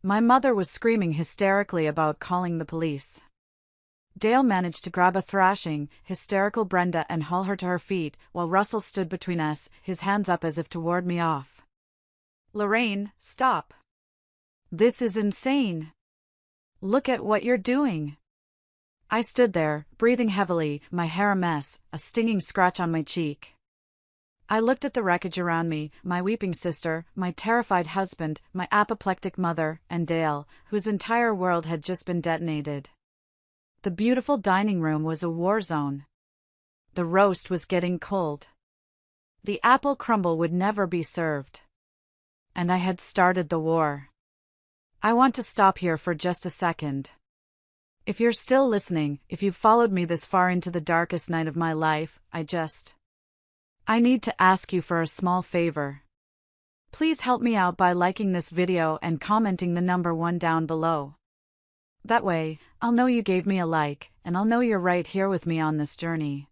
My mother was screaming hysterically about calling the police. Dale managed to grab a thrashing, hysterical Brenda and haul her to her feet, while Russell stood between us, his hands up as if to ward me off. "Lorraine, stop. This is insane. Look at what you're doing." I stood there, breathing heavily, my hair a mess, a stinging scratch on my cheek. I looked at the wreckage around me, my weeping sister, my terrified husband, my apoplectic mother, and Dale, whose entire world had just been detonated. The beautiful dining room was a war zone. The roast was getting cold. The apple crumble would never be served. And I had started the war. I want to stop here for just a second. If you're still listening, if you've followed me this far into the darkest night of my life, I need to ask you for a small favor. Please help me out by liking this video and commenting the number 1 down below. That way, I'll know you gave me a like, and I'll know you're right here with me on this journey.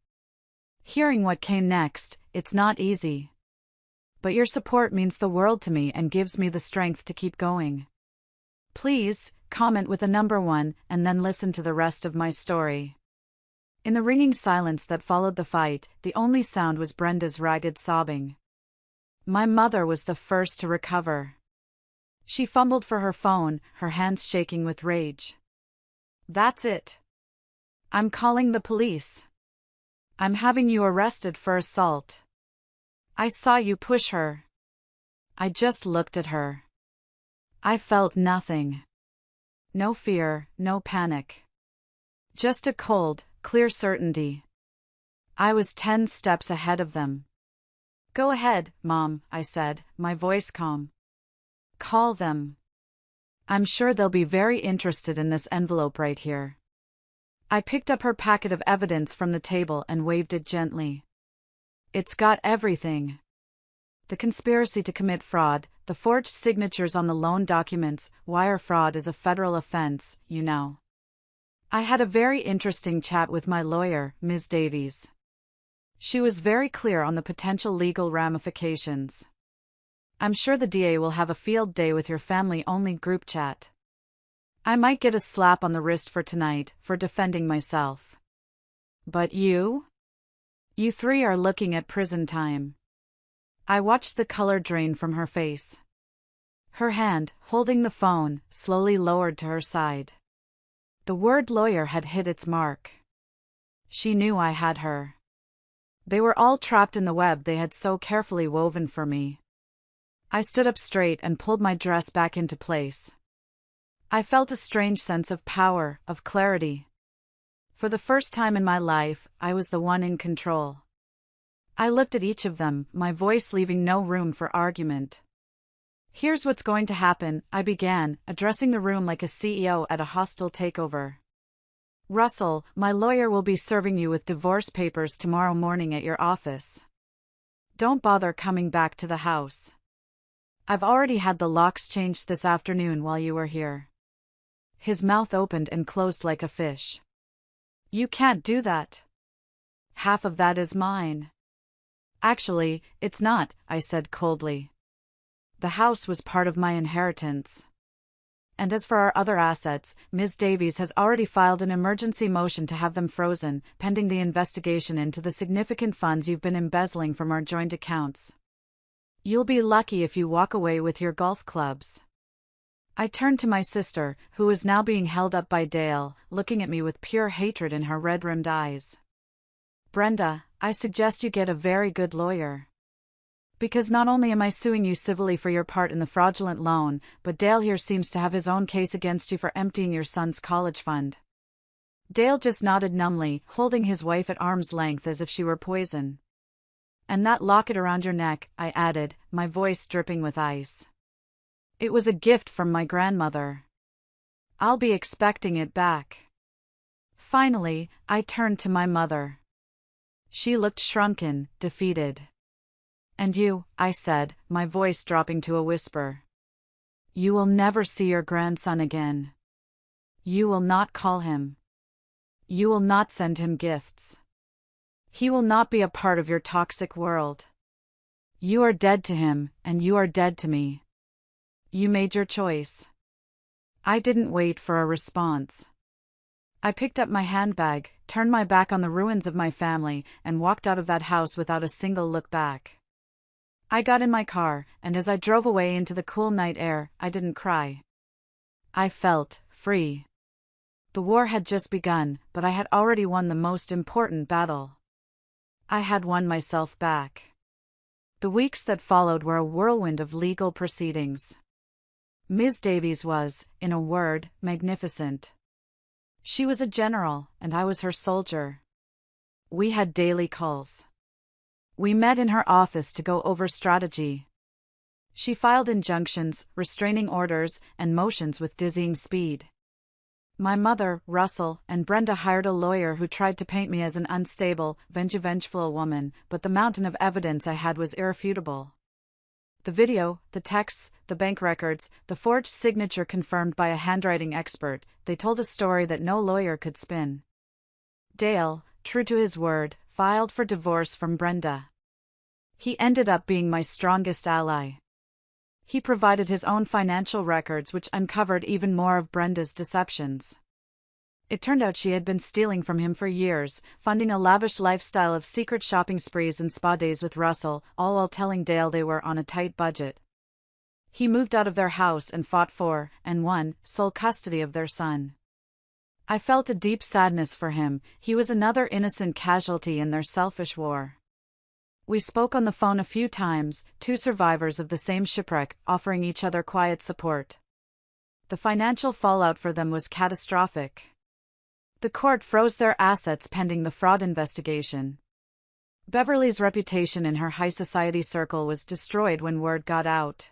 Hearing what came next, it's not easy. But your support means the world to me and gives me the strength to keep going. Please, comment with a number 1, and then listen to the rest of my story. In the ringing silence that followed the fight, the only sound was Brenda's ragged sobbing. My mother was the first to recover. She fumbled for her phone, her hands shaking with rage. "That's it. I'm calling the police. I'm having you arrested for assault. I saw you push her." I just looked at her. I felt nothing. No fear, no panic. Just a cold, clear certainty. I was 10 steps ahead of them. "Go ahead, Mom," I said, my voice calm. "Call them. I'm sure they'll be very interested in this envelope right here." I picked up her packet of evidence from the table and waved it gently. "It's got everything. The conspiracy to commit fraud, the forged signatures on the loan documents. Wire fraud is a federal offense, you know. I had a very interesting chat with my lawyer, Ms. Davies. She was very clear on the potential legal ramifications. I'm sure the DA will have a field day with your family-only group chat. I might get a slap on the wrist for tonight, for defending myself. But you? You 3 are looking at prison time." I watched the color drain from her face. Her hand, holding the phone, slowly lowered to her side. The word lawyer had hit its mark. She knew I had her. They were all trapped in the web they had so carefully woven for me. I stood up straight and pulled my dress back into place. I felt a strange sense of power, of clarity. For the first time in my life, I was the one in control. I looked at each of them, my voice leaving no room for argument. "Here's what's going to happen," I began, addressing the room like a CEO at a hostile takeover. "Russell, my lawyer will be serving you with divorce papers tomorrow morning at your office. Don't bother coming back to the house. I've already had the locks changed this afternoon while you were here." His mouth opened and closed like a fish. "You can't do that. Half of that is mine." "Actually, it's not," I said coldly. "The house was part of my inheritance. And as for our other assets, Ms. Davies has already filed an emergency motion to have them frozen, pending the investigation into the significant funds you've been embezzling from our joint accounts. You'll be lucky if you walk away with your golf clubs." I turned to my sister, who was now being held up by Dale, looking at me with pure hatred in her red-rimmed eyes. "Brenda, I suggest you get a very good lawyer. Because not only am I suing you civilly for your part in the fraudulent loan, but Dale here seems to have his own case against you for emptying your son's college fund." Dale just nodded numbly, holding his wife at arm's length as if she were poison. "And that locket around your neck," I added, my voice dripping with ice. "It was a gift from my grandmother. I'll be expecting it back." Finally, I turned to my mother. She looked shrunken, defeated. "And you," I said, my voice dropping to a whisper. "You will never see your grandson again. You will not call him. You will not send him gifts. He will not be a part of your toxic world. You are dead to him, and you are dead to me. You made your choice." I didn't wait for a response. I picked up my handbag, turned my back on the ruins of my family, and walked out of that house without a single look back. I got in my car, and as I drove away into the cool night air, I didn't cry. I felt free. The war had just begun, but I had already won the most important battle. I had won myself back. The weeks that followed were a whirlwind of legal proceedings. Ms. Davies was, in a word, magnificent. She was a general, and I was her soldier. We had daily calls. We met in her office to go over strategy. She filed injunctions, restraining orders, and motions with dizzying speed. My mother, Russell, and Brenda hired a lawyer who tried to paint me as an unstable, vengeful woman, but the mountain of evidence I had was irrefutable. The video, the texts, the bank records, the forged signature confirmed by a handwriting expert, they told a story that no lawyer could spin. Dale, true to his word, filed for divorce from Brenda. He ended up being my strongest ally. He provided his own financial records which uncovered even more of Brenda's deceptions. It turned out she had been stealing from him for years, funding a lavish lifestyle of secret shopping sprees and spa days with Russell, all while telling Dale they were on a tight budget. He moved out of their house and fought for, and won, sole custody of their son. I felt a deep sadness for him. He was another innocent casualty in their selfish war. We spoke on the phone a few times, two survivors of the same shipwreck, offering each other quiet support. The financial fallout for them was catastrophic. The court froze their assets pending the fraud investigation. Beverly's reputation in her high society circle was destroyed when word got out.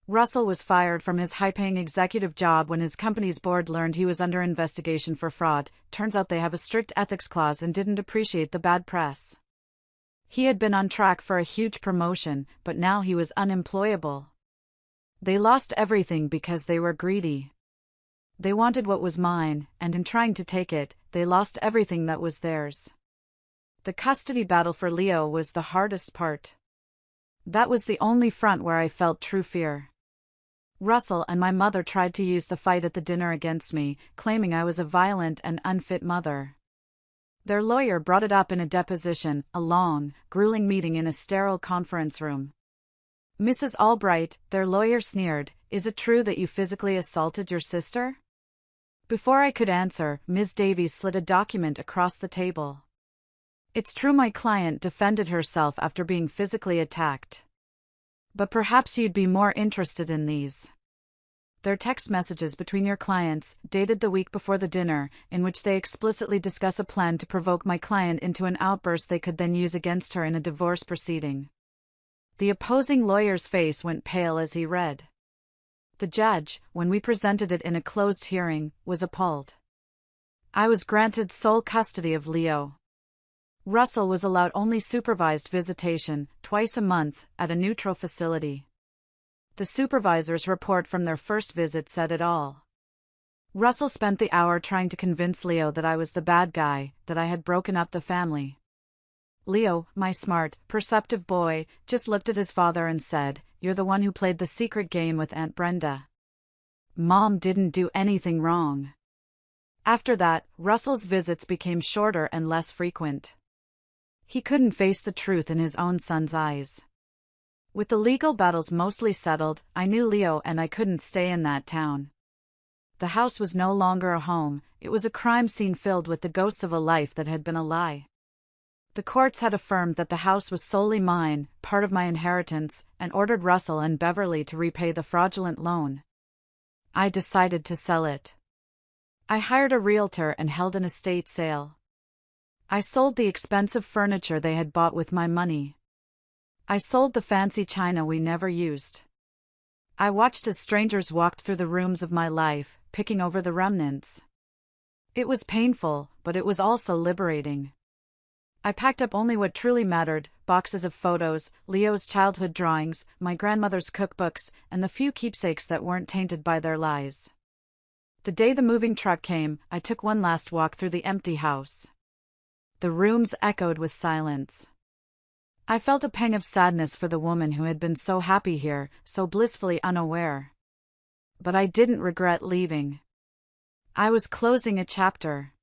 Russell was fired from his high-paying executive job when his company's board learned he was under investigation for fraud. Turns out they have a strict ethics clause and didn't appreciate the bad press. He had been on track for a huge promotion, but now he was unemployable. They lost everything because they were greedy. They wanted what was mine, and in trying to take it, they lost everything that was theirs. The custody battle for Leo was the hardest part. That was the only front where I felt true fear. Russell and my mother tried to use the fight at the dinner against me, claiming I was a violent and unfit mother. Their lawyer brought it up in a deposition, a long, grueling meeting in a sterile conference room. Mrs. Albright, their lawyer sneered, "Is it true that you physically assaulted your sister?" Before I could answer, Ms. Davies slid a document across the table. "It's true my client defended herself after being physically attacked. But perhaps you'd be more interested in these. They're text messages between your clients, dated the week before the dinner, in which they explicitly discuss a plan to provoke my client into an outburst they could then use against her in a divorce proceeding." The opposing lawyer's face went pale as he read. The judge, when we presented it in a closed hearing, was appalled. I was granted sole custody of Leo. Russell was allowed only supervised visitation, twice a month, at a neutral facility. The supervisor's report from their first visit said it all. Russell spent the hour trying to convince Leo that I was the bad guy, that I had broken up the family. Leo, my smart, perceptive boy, just looked at his father and said, "You're the one who played the secret game with Aunt Brenda. Mom didn't do anything wrong." After that, Russell's visits became shorter and less frequent. He couldn't face the truth in his own son's eyes. With the legal battles mostly settled, I knew Leo and I couldn't stay in that town. The house was no longer a home, it was a crime scene filled with the ghosts of a life that had been a lie. The courts had affirmed that the house was solely mine, part of my inheritance, and ordered Russell and Beverly to repay the fraudulent loan. I decided to sell it. I hired a realtor and held an estate sale. I sold the expensive furniture they had bought with my money. I sold the fancy china we never used. I watched as strangers walked through the rooms of my life, picking over the remnants. It was painful, but it was also liberating. I packed up only what truly mattered, boxes of photos, Leo's childhood drawings, my grandmother's cookbooks, and the few keepsakes that weren't tainted by their lies. The day the moving truck came, I took one last walk through the empty house. The rooms echoed with silence. I felt a pang of sadness for the woman who had been so happy here, so blissfully unaware. But I didn't regret leaving. I was closing a chapter.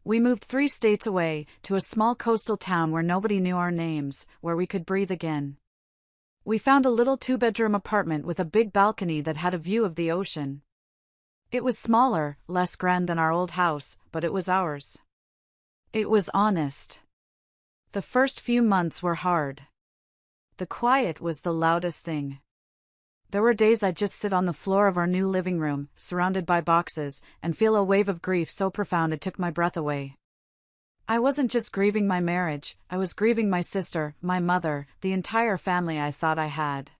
We moved 3 states away, to a small coastal town where nobody knew our names, where we could breathe again. We found a little 2-bedroom apartment with a big balcony that had a view of the ocean. It was smaller, less grand than our old house, but it was ours. It was honest. The first few months were hard. The The quiet was the loudest thing. There were days I'd just sit on the floor of our new living room, surrounded by boxes, and feel a wave of grief so profound it took my breath away. I wasn't just grieving my marriage, I was grieving my sister, my mother, the entire family I thought I had.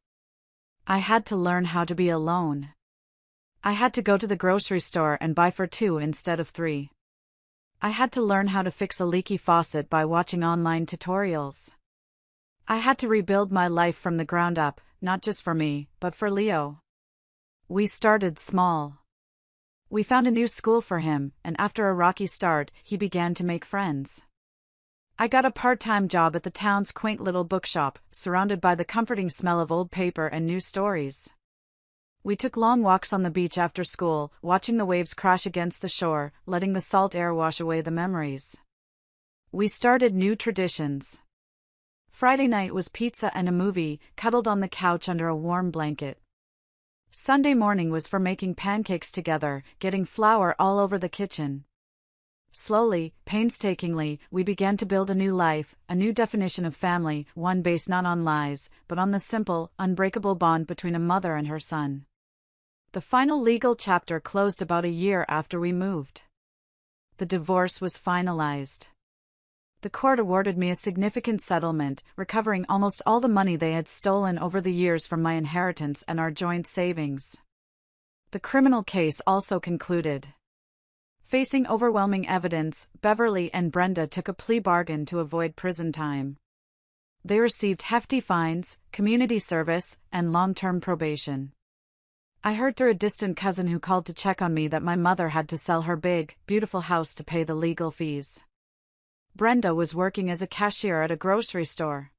I had to learn how to be alone. I had to go to the grocery store and buy for 2 instead of 3. I had to learn how to fix a leaky faucet by watching online tutorials. I had to rebuild my life from the ground up, not just for me, but for Leo. We started small. We found a new school for him, and after a rocky start, he began to make friends. I got a part-time job at the town's quaint little bookshop, surrounded by the comforting smell of old paper and new stories. We took long walks on the beach after school, watching the waves crash against the shore, letting the salt air wash away the memories. We started new traditions. Friday night was pizza and a movie, cuddled on the couch under a warm blanket. Sunday morning was for making pancakes together, getting flour all over the kitchen. Slowly, painstakingly, we began to build a new life, a new definition of family, one based not on lies, but on the simple, unbreakable bond between a mother and her son. The final legal chapter closed about a year after we moved. The divorce was finalized. The court awarded me a significant settlement, recovering almost all the money they had stolen over the years from my inheritance and our joint savings. The criminal case also concluded. Facing overwhelming evidence, Beverly and Brenda took a plea bargain to avoid prison time. They received hefty fines, community service, and long-term probation. I heard through a distant cousin who called to check on me that my mother had to sell her big, beautiful house to pay the legal fees. Brenda was working as a cashier at a grocery store.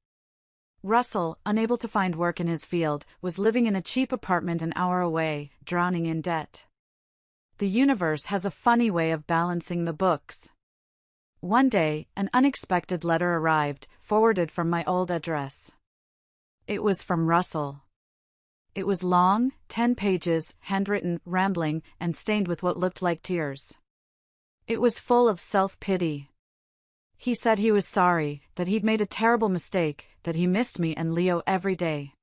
Russell, unable to find work in his field, was living in a cheap apartment an hour away, drowning in debt. The universe has a funny way of balancing the books. One day, an unexpected letter arrived, forwarded from my old address. It was from Russell. It was long, 10 pages, handwritten, rambling, and stained with what looked like tears. It was full of self-pity. He said he was sorry, that he'd made a terrible mistake, that he missed me and Leo every day.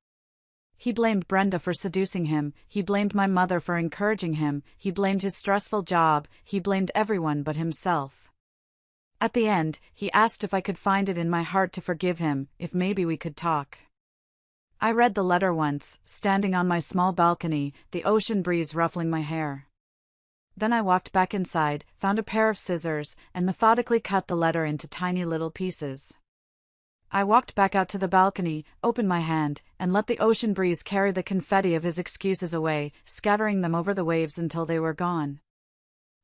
He blamed Brenda for seducing him, he blamed my mother for encouraging him, he blamed his stressful job, he blamed everyone but himself. At the end, he asked if I could find it in my heart to forgive him, if maybe we could talk. I read the letter once, standing on my small balcony, the ocean breeze ruffling my hair. Then I walked back inside, found a pair of scissors, and methodically cut the letter into tiny little pieces. I walked back out to the balcony, opened my hand, and let the ocean breeze carry the confetti of his excuses away, scattering them over the waves until they were gone.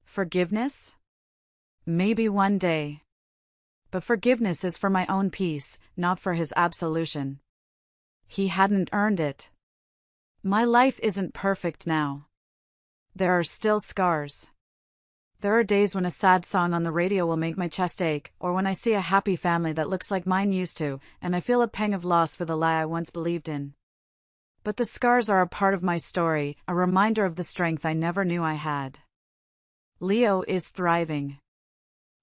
Forgiveness? Maybe one day. But forgiveness is for my own peace, not for his absolution. He hadn't earned it. My life isn't perfect now. There are still scars. There are days when a sad song on the radio will make my chest ache, or when I see a happy family that looks like mine used to, and I feel a pang of loss for the lie I once believed in. But the scars are a part of my story, a reminder of the strength I never knew I had. Leo is thriving.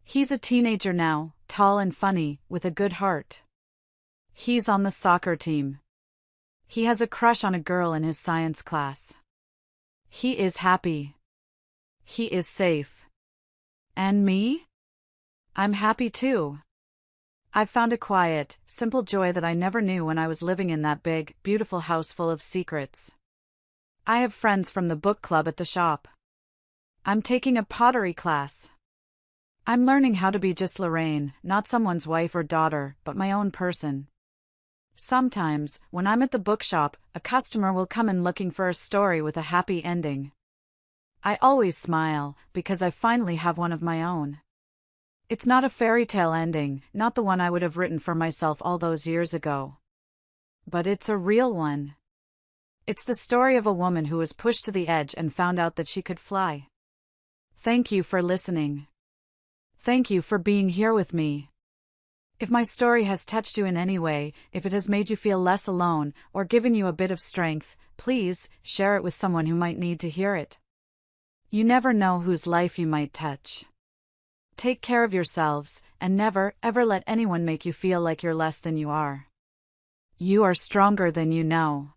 He's a teenager now, tall and funny, with a good heart. He's on the soccer team. He has a crush on a girl in his science class. He is happy. He is safe. And me? I'm happy too. I've found a quiet, simple joy that I never knew when I was living in that big, beautiful house full of secrets. I have friends from the book club at the shop. I'm taking a pottery class. I'm learning how to be just Lorraine, not someone's wife or daughter, but my own person. Sometimes, when I'm at the bookshop, a customer will come in looking for a story with a happy ending. I always smile, because I finally have one of my own. It's not a fairy tale ending, not the one I would have written for myself all those years ago. But it's a real one. It's the story of a woman who was pushed to the edge and found out that she could fly. Thank you for listening. Thank you for being here with me. If my story has touched you in any way, if it has made you feel less alone, or given you a bit of strength, please share it with someone who might need to hear it. You never know whose life you might touch. Take care of yourselves, and never, ever let anyone make you feel like you're less than you are. You are stronger than you know.